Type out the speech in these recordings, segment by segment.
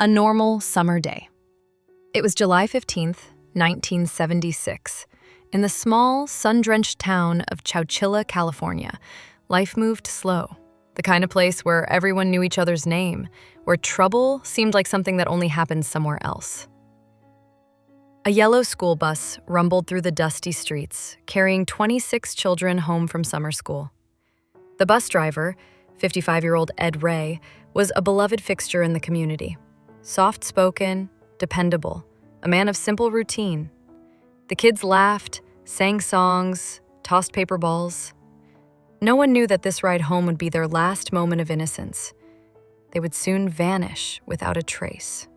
A normal summer day. It was July 15th, 1976. In the small, sun-drenched town of Chowchilla, California, life moved slow. The kind of place where everyone knew each other's name, where trouble seemed like something that only happened somewhere else. A yellow school bus rumbled through the dusty streets, carrying 26 children home from summer school. The bus driver, 55-year-old Ed Ray, was a beloved fixture in the community. Soft-spoken, dependable, a man of simple routine. The kids laughed, sang songs, tossed paper balls. No one knew that this ride home would be their last moment of innocence. They would soon vanish without a trace.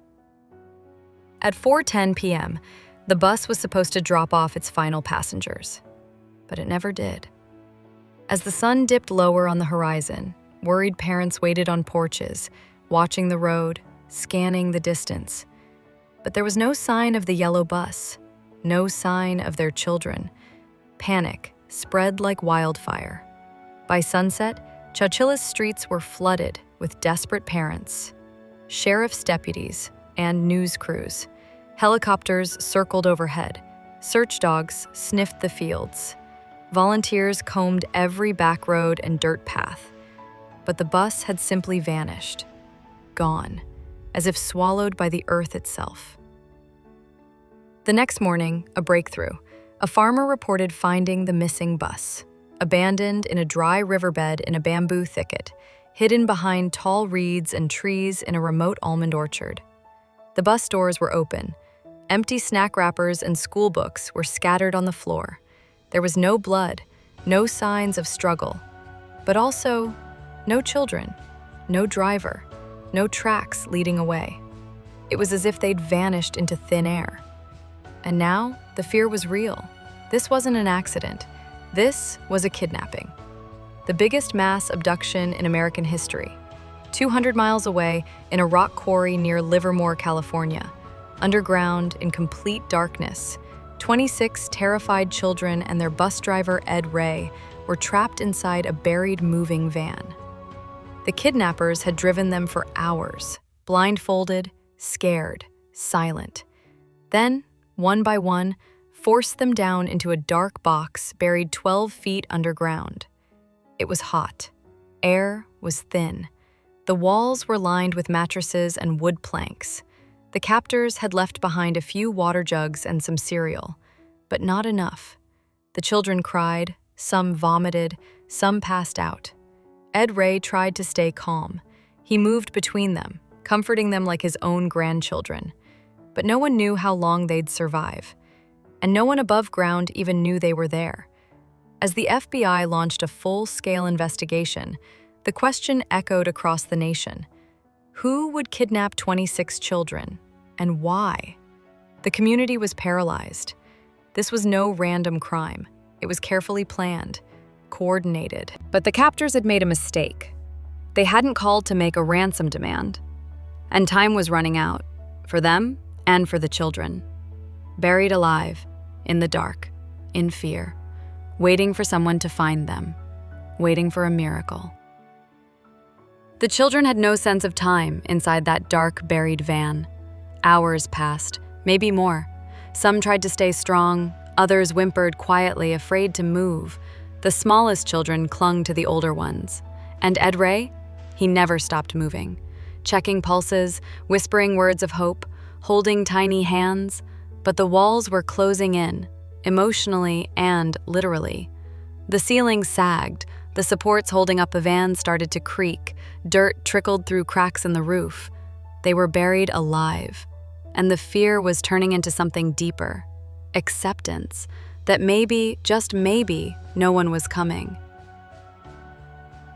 At 4:10 p.m., the bus was supposed to drop off its final passengers, but it never did. As the sun dipped lower on the horizon, worried parents waited on porches, watching the road, scanning the distance. But there was no sign of the yellow bus, no sign of their children. Panic spread like wildfire. By sunset, Chowchilla's streets were flooded with desperate parents, sheriff's deputies, and news crews. Helicopters circled overhead. Search dogs sniffed the fields. Volunteers combed every back road and dirt path. But the bus had simply vanished, gone, as if swallowed by the earth itself. The next morning, a breakthrough. A farmer reported finding the missing bus, abandoned in a dry riverbed in a bamboo thicket, hidden behind tall reeds and trees in a remote almond orchard. The bus doors were open. Empty snack wrappers and school books were scattered on the floor. There was no blood, no signs of struggle, but also no children, no driver, no tracks leading away. It was as if they'd vanished into thin air. And now, the fear was real. This wasn't an accident. This was a kidnapping. The biggest mass abduction in American history. 200 miles away, in a rock quarry near Livermore, California. Underground, in complete darkness, 26 terrified children and their bus driver, Ed Ray, were trapped inside a buried moving van. The kidnappers had driven them for hours, blindfolded, scared, silent. Then, one by one, forced them down into a dark box buried 12 feet underground. It was hot. Air was thin. The walls were lined with mattresses and wood planks. The captors had left behind a few water jugs and some cereal, but not enough. The children cried, some vomited, some passed out. Ed Ray tried to stay calm. He moved between them, comforting them like his own grandchildren. But no one knew how long they'd survive. And no one above ground even knew they were there. As the FBI launched a full-scale investigation, the question echoed across the nation. Who would kidnap 26 children, and why? The community was paralyzed. This was no random crime. It was carefully planned, coordinated. But the captors had made a mistake. They hadn't called to make a ransom demand. And time was running out, for them and for the children. Buried alive, in the dark, in fear, waiting for someone to find them, waiting for a miracle. The children had no sense of time inside that dark, buried van. Hours passed, maybe more. Some tried to stay strong, others whimpered quietly, afraid to move. The smallest children clung to the older ones. And Ed Ray? He never stopped moving, checking pulses, whispering words of hope, holding tiny hands. But the walls were closing in, emotionally and literally. The ceiling sagged, the supports holding up the van started to creak, dirt trickled through cracks in the roof. They were buried alive, and the fear was turning into something deeper. Acceptance, that maybe, just maybe, no one was coming.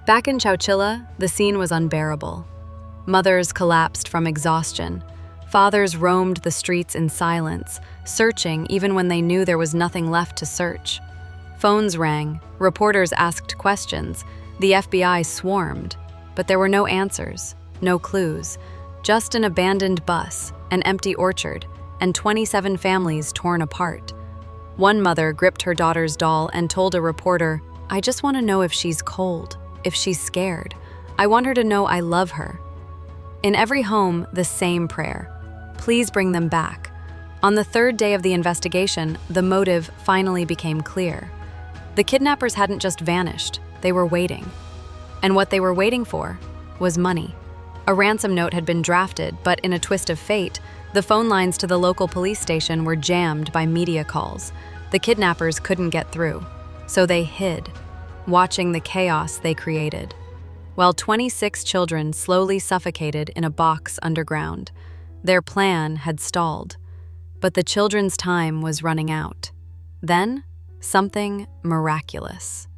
Back in Chowchilla, the scene was unbearable. Mothers collapsed from exhaustion. Fathers roamed the streets in silence, searching even when they knew there was nothing left to search. Phones rang, reporters asked questions, the FBI swarmed, but there were no answers, no clues, just an abandoned bus, an empty orchard, and 27 families torn apart. One mother gripped her daughter's doll and told a reporter, "I just want to know if she's cold, if she's scared. I want her to know I love her." In every home, the same prayer: please bring them back. On the third day of the investigation, the motive finally became clear. The kidnappers hadn't just vanished, they were waiting. And what they were waiting for was money. A ransom note had been drafted, but in a twist of fate, the phone lines to the local police station were jammed by media calls. The kidnappers couldn't get through, so they hid, watching the chaos they created, while 26 children slowly suffocated in a box underground. Their plan had stalled, but the children's time was running out. Then, something miraculous.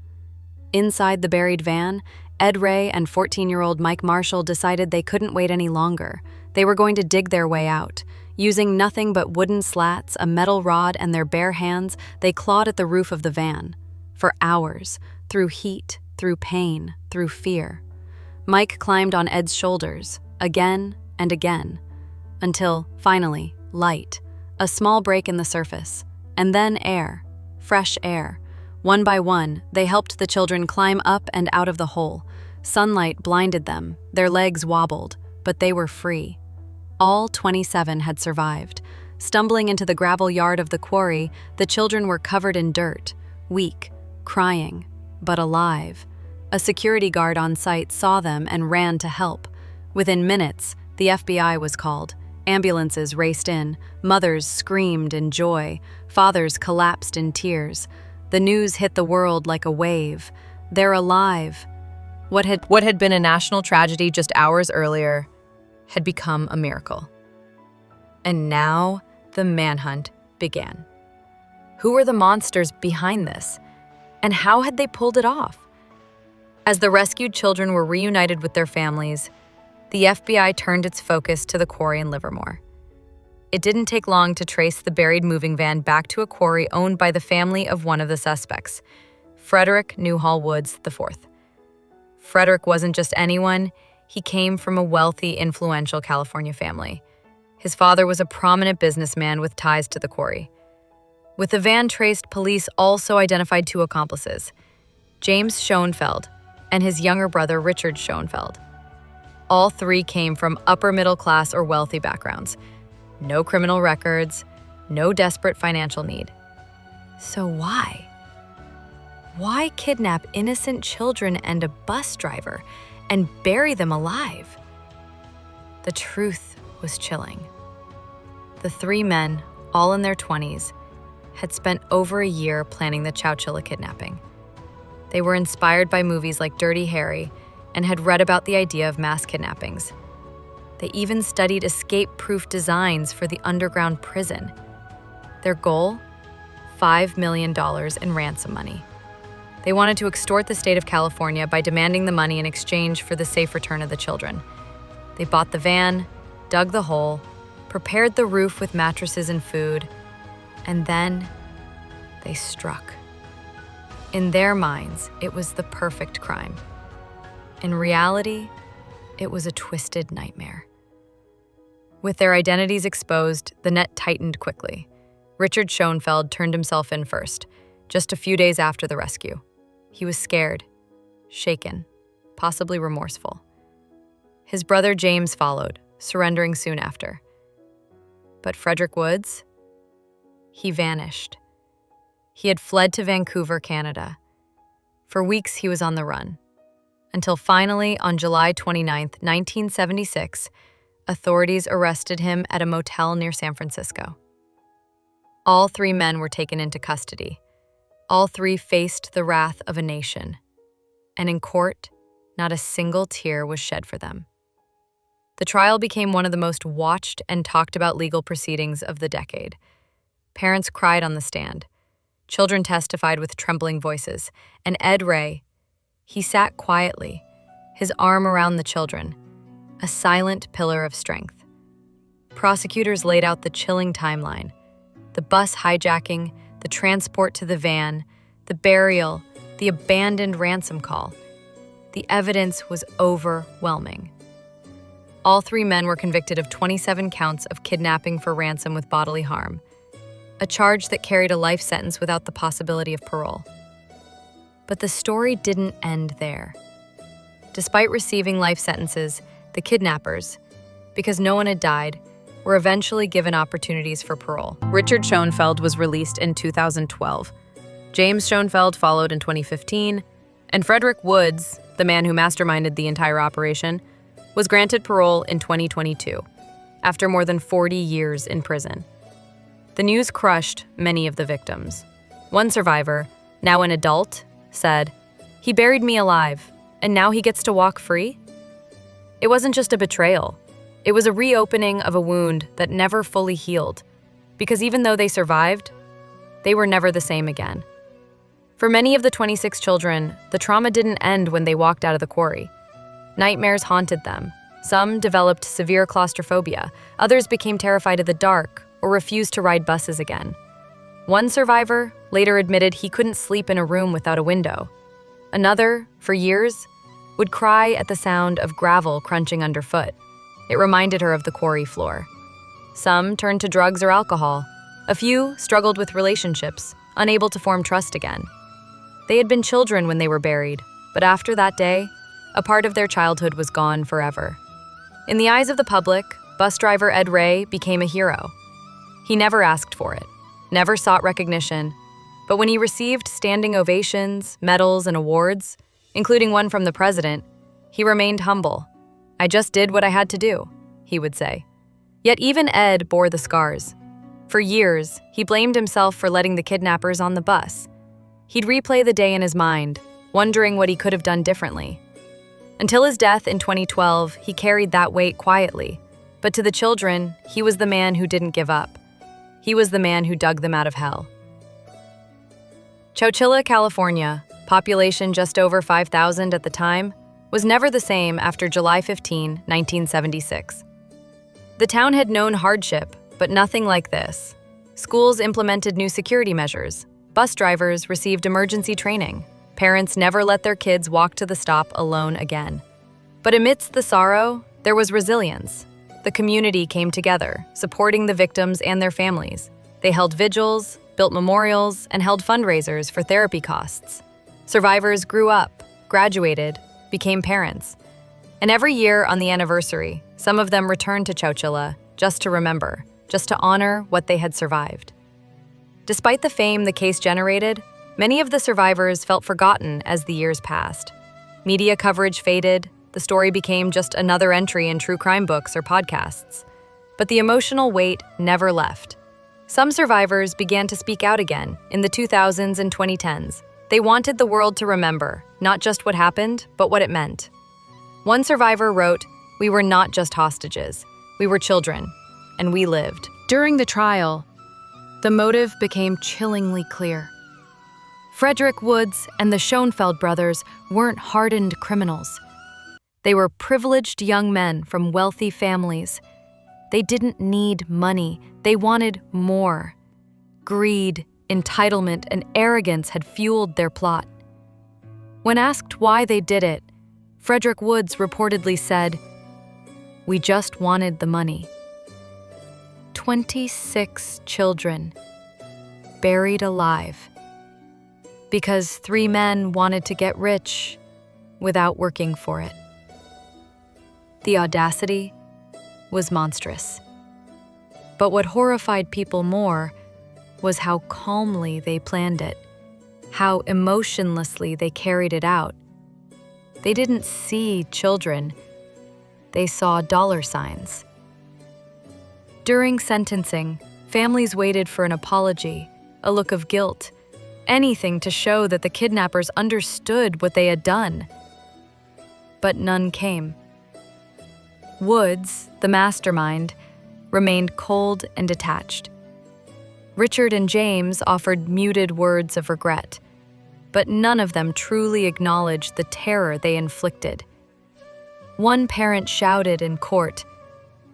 Inside the buried van, Ed Ray and 14-year-old Mike Marshall decided they couldn't wait any longer. They were going to dig their way out. Using nothing but wooden slats, a metal rod, and their bare hands, they clawed at the roof of the van. For hours, through heat, through pain, through fear. Mike climbed on Ed's shoulders, again and again, until, finally, light, a small break in the surface, and then air, fresh air. One by one, they helped the children climb up and out of the hole. Sunlight blinded them, their legs wobbled, but they were free. All 27 had survived. Stumbling into the gravel yard of the quarry, the children were covered in dirt, weak, crying, but alive. A security guard on site saw them and ran to help. Within minutes, the FBI was called. Ambulances raced in, mothers screamed in joy, fathers collapsed in tears. The news hit the world like a wave. They're alive. What had been a national tragedy just hours earlier had become a miracle. And now the manhunt began. Who were the monsters behind this? And how had they pulled it off? As the rescued children were reunited with their families, the FBI turned its focus to the quarry in Livermore. It didn't take long to trace the buried moving van back to a quarry owned by the family of one of the suspects, Frederick Newhall Woods IV. Frederick wasn't just anyone, he came from a wealthy, influential California family. His father was a prominent businessman with ties to the quarry. With the van traced, police also identified two accomplices, James Schoenfeld and his younger brother Richard Schoenfeld. All three came from upper-middle-class or wealthy backgrounds. No criminal records, no desperate financial need. So why? Why kidnap innocent children and a bus driver and bury them alive? The truth was chilling. The three men, all in their 20s, had spent over a year planning the Chowchilla kidnapping. They were inspired by movies like Dirty Harry and had read about the idea of mass kidnappings. They even studied escape-proof designs for the underground prison. Their goal? $5 million in ransom money. They wanted to extort the state of California by demanding the money in exchange for the safe return of the children. They bought the van, dug the hole, prepared the roof with mattresses and food, and then they struck. In their minds, it was the perfect crime. In reality, it was a twisted nightmare. With their identities exposed, the net tightened quickly. Richard Schoenfeld turned himself in first, just a few days after the rescue. He was scared, shaken, possibly remorseful. His brother James followed, surrendering soon after. But Frederick Woods? He vanished. He had fled to Vancouver, Canada. For weeks he was on the run, until finally, on July 29, 1976, authorities arrested him at a motel near San Francisco. All three men were taken into custody. All three faced the wrath of a nation. And in court, not a single tear was shed for them. The trial became one of the most watched and talked about legal proceedings of the decade. Parents cried on the stand. Children testified with trembling voices. And Ed Ray, he sat quietly, his arm around the children, a silent pillar of strength. Prosecutors laid out the chilling timeline: the bus hijacking, the transport to the van, the burial, the abandoned ransom call. The evidence was overwhelming. All three men were convicted of 27 counts of kidnapping for ransom with bodily harm, a charge that carried a life sentence without the possibility of parole. But the story didn't end there. Despite receiving life sentences, the kidnappers, because no one had died, were eventually given opportunities for parole. Richard Schoenfeld was released in 2012. James Schoenfeld followed in 2015, and Frederick Woods, the man who masterminded the entire operation, was granted parole in 2022, after more than 40 years in prison. The news crushed many of the victims. One survivor, now an adult, said, "He buried me alive, and now he gets to walk free?" It wasn't just a betrayal. It was a reopening of a wound that never fully healed, because even though they survived, they were never the same again. For many of the 26 children, the trauma didn't end when they walked out of the quarry. Nightmares haunted them. Some developed severe claustrophobia, others became terrified of the dark or refused to ride buses again. One survivor later admitted he couldn't sleep in a room without a window. Another, for years, would cry at the sound of gravel crunching underfoot. It reminded her of the quarry floor. Some turned to drugs or alcohol. A few struggled with relationships, unable to form trust again. They had been children when they were buried, but after that day, a part of their childhood was gone forever. In the eyes of the public, bus driver Ed Ray became a hero. He never asked for it, never sought recognition, but when he received standing ovations, medals, and awards, including one from the president, he remained humble. "I just did what I had to do," he would say. Yet even Ed bore the scars. For years, he blamed himself for letting the kidnappers on the bus. He'd replay the day in his mind, wondering what he could have done differently. Until his death in 2012, he carried that weight quietly. But to the children, he was the man who didn't give up. He was the man who dug them out of hell. Chowchilla, California, population just over 5,000 at the time, was never the same after July 15, 1976. The town had known hardship, but nothing like this. Schools implemented new security measures. Bus drivers received emergency training. Parents never let their kids walk to the stop alone again. But amidst the sorrow, there was resilience. The community came together, supporting the victims and their families. They held vigils, built memorials, and held fundraisers for therapy costs. Survivors grew up, graduated, became parents. And every year on the anniversary, some of them returned to Chowchilla just to remember, just to honor what they had survived. Despite the fame the case generated, many of the survivors felt forgotten as the years passed. Media coverage faded, the story became just another entry in true crime books or podcasts. But the emotional weight never left. Some survivors began to speak out again in the 2000s and 2010s. They wanted the world to remember, not just what happened, but what it meant. One survivor wrote, "We were not just hostages. We were children, and we lived." During the trial, the motive became chillingly clear. Frederick Woods and the Schoenfeld brothers weren't hardened criminals. They were privileged young men from wealthy families. They didn't need money. They wanted more. Greed, entitlement, and arrogance had fueled their plot. When asked why they did it, Frederick Woods reportedly said, "We just wanted the money." 26 children buried alive because 3 men wanted to get rich without working for it. The audacity was monstrous. But what horrified people more was how calmly they planned it, how emotionlessly they carried it out. They didn't see children, they saw dollar signs. During sentencing, families waited for an apology, a look of guilt, anything to show that the kidnappers understood what they had done. But none came. Woods, the mastermind, remained cold and detached. Richard and James offered muted words of regret, but none of them truly acknowledged the terror they inflicted. One parent shouted in court,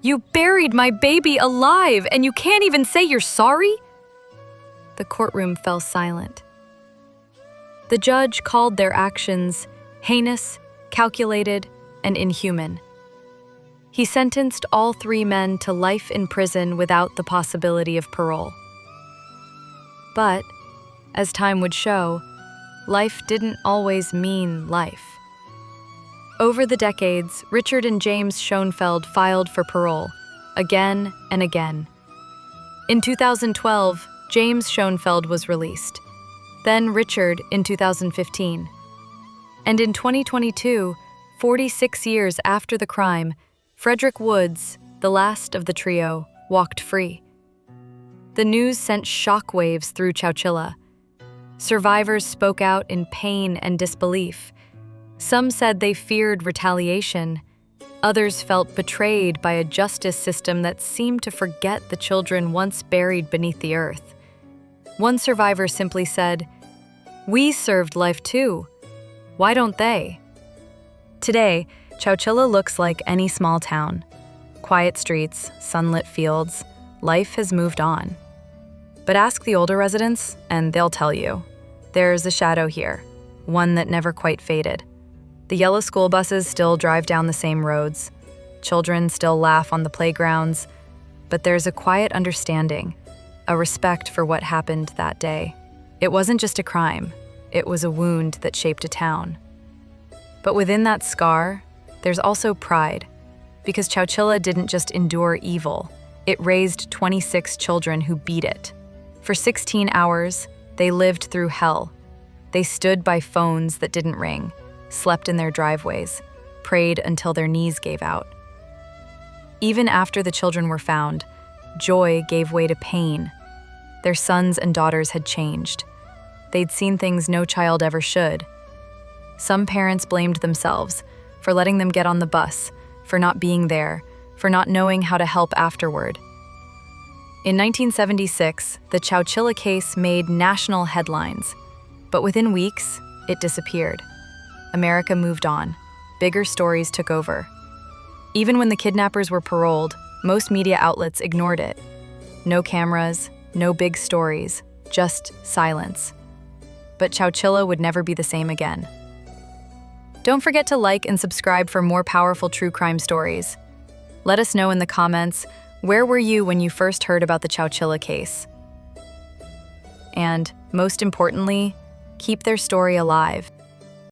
"You buried my baby alive, and you can't even say you're sorry?" The courtroom fell silent. The judge called their actions heinous, calculated, and inhuman. He sentenced all 3 men to life in prison without the possibility of parole. But, as time would show, life didn't always mean life. Over the decades, Richard and James Schoenfeld filed for parole, again and again. In 2012, James Schoenfeld was released. Then Richard in 2015. And in 2022, 46 years after the crime, Frederick Woods, the last of the trio, walked free. The news sent shockwaves through Chowchilla. Survivors spoke out in pain and disbelief. Some said they feared retaliation. Others felt betrayed by a justice system that seemed to forget the children once buried beneath the earth. One survivor simply said, "We served life too. Why don't they?" Today, Chowchilla looks like any small town. Quiet streets, sunlit fields, life has moved on. But ask the older residents, and they'll tell you. There's a shadow here, one that never quite faded. The yellow school buses still drive down the same roads. Children still laugh on the playgrounds. But there's a quiet understanding, a respect for what happened that day. It wasn't just a crime. It was a wound that shaped a town. But within that scar, there's also pride, because Chowchilla didn't just endure evil. It raised 26 children who beat it. For 16 hours, they lived through hell. They stood by phones that didn't ring, slept in their driveways, prayed until their knees gave out. Even after the children were found, joy gave way to pain. Their sons and daughters had changed. They'd seen things no child ever should. Some parents blamed themselves for letting them get on the bus, for not being there, for not knowing how to help afterward. In 1976, the Chowchilla case made national headlines, but within weeks, it disappeared. America moved on. Bigger stories took over. Even when the kidnappers were paroled, most media outlets ignored it. No cameras, no big stories, just silence. But Chowchilla would never be the same again. Don't forget to like and subscribe for more powerful true crime stories. Let us know in the comments, where were you when you first heard about the Chowchilla case? And, most importantly, keep their story alive.